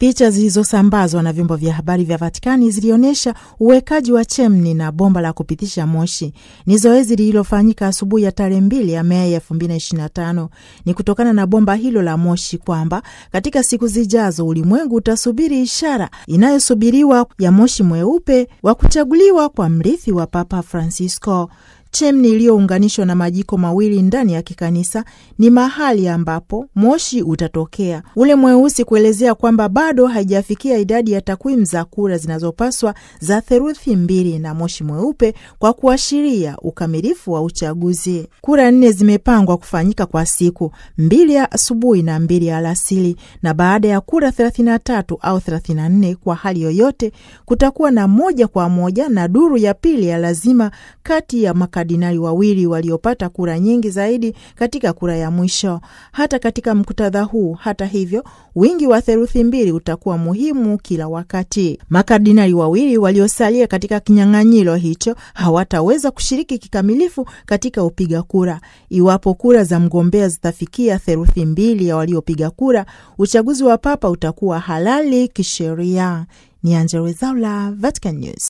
Picha zilizosambazwa na vyombo vya habari vya Vatikani zilionyesha uwekaji wa chemni na bomba la kupitisha moshi. Ni zoezi lililofanyika asubuhi ya tarehe 2 ya Mei 2025. Ni kutokana na bomba hilo la moshi kwamba katika siku zijazo ulimwengu utasubiri ishara inayosubiriwa ya moshi mweupe wa kuchaguliwa kwa mrithi wa Papa Francisco. Chemni iliyounganishwa na majiko mawili ndani ya kikanisa ni mahali ambapo moshi utatokea, ule mweusi kuelezea kwamba bado haijafikia idadi ya takwimu za kura zinazopaswa za theluthi 2, na moshi mweupe kwa kuashiria ukamilifu wa uchaguzi. Kura 4 zimepangwa kufanyika kwa siku 2 ya asubuhi na 2 ya alasiri, na baada ya kura 33 au 34 kwa hali yoyote kutakuwa na moja kwa moja na duru ya pili ya lazima kati ya makardinali wawili waliopata kura nyingi zaidi katika kura ya mwisho. Hata katika muktadha huu, hata hivyo, wingi wa theluthi 2 utakuwa muhimu kila wakati. Makardinali wawili waliosalia katika kinyang'anyiro hicho hawataweza kushiriki kikamilifu katika upiga kura. Iwapo kura za mgombea zitafikia theluthi 2 ya waliopiga kura, uchaguzi wa papa utakuwa halali kisheria. Ni Angella Rwezaula, Vatican News.